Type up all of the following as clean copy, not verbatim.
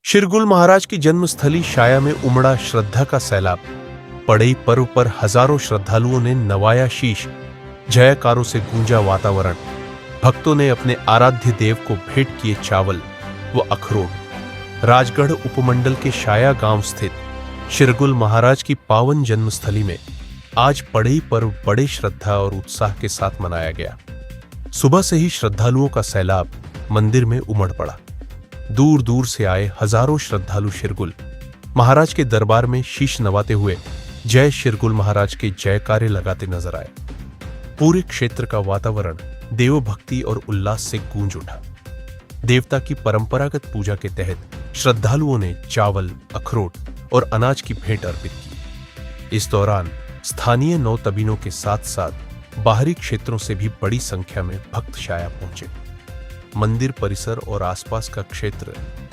शिरगुल महाराज की जन्मस्थली शाया में उमड़ा श्रद्धा का सैलाब। पड़ई पर्व पर हजारों श्रद्धालुओं ने नवाया शीश, जयकारों से गूंजा वातावरण। भक्तों ने अपने आराध्य देव को भेंट किए चावल व अखरोट। राजगढ़ उपमंडल के शाया गांव स्थित शिरगुल महाराज की पावन जन्मस्थली में आज पड़ई पर्व बड़े श्रद्धा और उत्साह के साथ मनाया गया। सुबह से ही श्रद्धालुओं का सैलाब मंदिर में उमड़ पड़ा। दूर दूर से आए हजारों श्रद्धालु शिरगुल महाराज के दरबार में शीश नवाते हुए जय शिरगुल महाराज के जयकारे लगाते नजर आए। पूरे क्षेत्र का वातावरण देवभक्ति और उल्लास से गूंज उठा। देवता की परंपरागत पूजा के तहत श्रद्धालुओं ने चावल, अखरोट और अनाज की भेंट अर्पित की। इस दौरान स्थानीय नौतबीनों के साथ साथ बाहरी क्षेत्रों से भी बड़ी संख्या में भक्त शाया पहुंचे। मंदिर परिसर और आसपास का क्षेत्र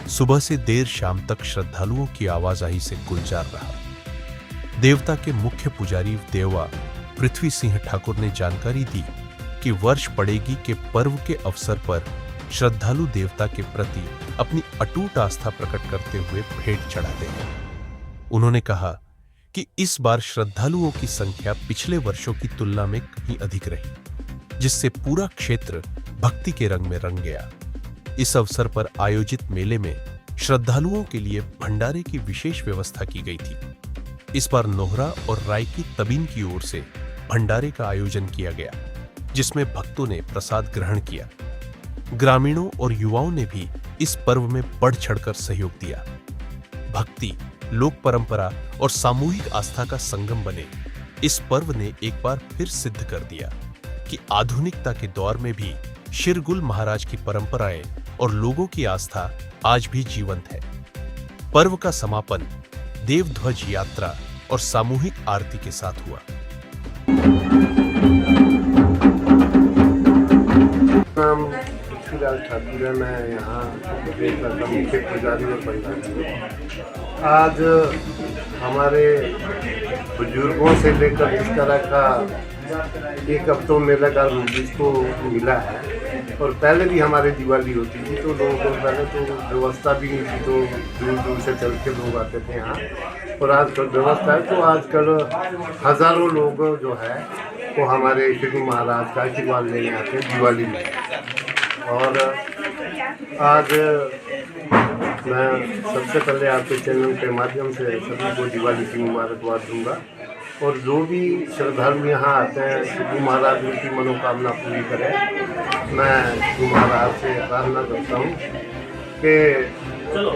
सुबह से देर शाम तक श्रद्धालुओं की आवाजाही से गुलजार रहा। देवता के मुख्य पुजारी देवा पृथ्वी सिंह ठाकुर ने जानकारी दी कि वर्ष पड़ेगी के पर्व के अवसर पर श्रद्धालु देवता के प्रति अपनी अटूट आस्था प्रकट करते हुए भेंट चढ़ाते हैं। उन्होंने कहा कि इस बार श्रद्धालुओं की संख्या पिछले वर्षों की तुलना में कहीं अधिक रही, जिससे पूरा क्षेत्र भक्ति के रंग में रंग गया। इस अवसर पर आयोजित मेले में श्रद्धालुओं के लिए भंडारे की विशेष व्यवस्था की गई थी। इस बार नोहरा और राय की तबीन की ओर से भंडारे का आयोजन किया गया, जिसमें भक्तों ने प्रसाद ग्रहण किया। ग्रामीणों और युवाओं ने भी इस पर्व में बढ़ चढ़कर सहयोग दिया। भक्ति, लोक परंपरा और सामूहिक आस्था का संगम बने इस पर्व ने एक बार फिर सिद्ध कर दिया कि आधुनिकता के दौर में भी शिरगुल महाराज की परंपराएं और लोगों की आस्था आज भी जीवंत है। पर्व का समापन देवध्वज यात्रा और सामूहिक आरती के साथ हुआ। नाम पृथ्वीराज ठाकुर है। मैं यहाँ का मुख्य पुजारी और पंडारी हूँ। आज हमारे बुजुर्गों से लेकर इस तरह का एक हफ्तों मेला का जिसको मिला है, और पहले भी हमारे दिवाली होती थी तो लोगों को पहले तो व्यवस्था भी नहीं थी, तो दूर दूर से चल के लोग आते थे यहाँ। और आजकल व्यवस्था है तो आजकल हजारों लोग जो है वो हमारे शिरगुल महाराज का आशीर्वाद लेने आते हैं दिवाली में। और आज मैं सबसे पहले आपके चैनल के माध्यम से सभी को दिवाली की मुबारकबाद दूंगा। और जो भी श्रद्धालु यहाँ आते हैं शिरगुल महाराज उनकी मनोकामना पूरी करें। मैं शिरगुल महाराज से प्रार्थना करता हूँ कि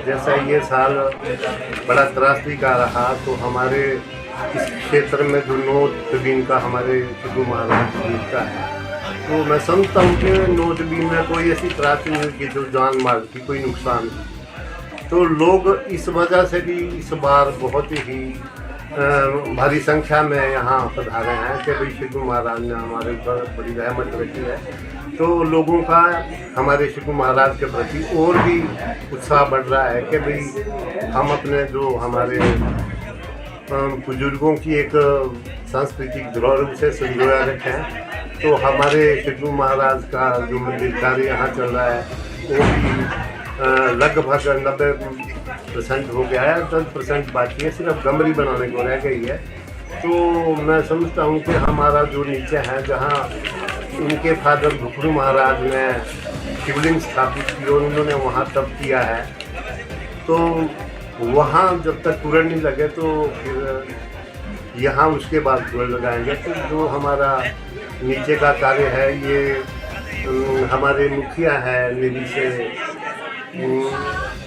जैसा ये साल बड़ा त्रासदी का रहा, तो हमारे इस क्षेत्र में जो 9 तबीन का हमारे शिरगुल महाराज जीविका है, तो मैं समझता हूँ कि 9 तबीन में कोई ऐसी त्रासदी नहीं की जो जान माल की कोई नुकसान की। तो लोग इस वजह से भी इस बार बहुत ही भारी संख्या में यहाँ पधारे हैं कि भाई शिरगुल महाराज ने हमारे ऊपर बड़ी रहमत रखी है। तो लोगों का हमारे शिरगुल महाराज के प्रति और भी उत्साह बढ़ रहा है कि भाई हम अपने जो हमारे बुजुर्गों की एक सांस्कृतिक धरोहर से संजोया रखें। तो हमारे शिरगुल महाराज का जो मंदिर कार्य यहाँ चल रहा है वो भी लगभग 90% हो गया है। 10% बाकी है, सिर्फ गमरी बनाने को रह गई है। तो मैं समझता हूँ कि हमारा जो नीचे है, जहाँ उनके फादर भुखरू महाराज ने शिवलिंग स्थापित की और उन्होंने वहाँ तप किया है, तो वहाँ जब तक तुरंत नहीं लगे तो फिर यहाँ उसके बाद तुरंत लगाएंगे। तो जो हमारा नीचे का कार्य है ये हमारे मुखिया है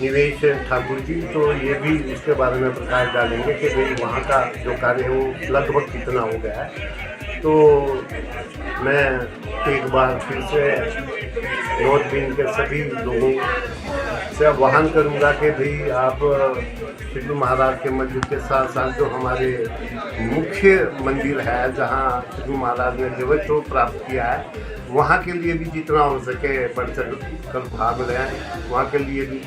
निवेश ठाकुर जी, तो ये भी इसके बारे में प्रकाश डालेंगे कि भाई वहाँ का जो कार्य है वो लगभग कितना हो गया है। तो मैं एक बार फिर से नॉर्थ बीन के सभी लोगों से आह्वान करूँगा कि भाई आप शिरगुल महाराज के मंदिर के साथ साथ जो हमारे मुख्य मंदिर है जहाँ शिरगुल महाराज ने जीवत्व प्राप्त किया है, वहाँ के लिए भी जितना हो सके बढ़ चढ़ कर भाग लें। वहाँ के लिए भी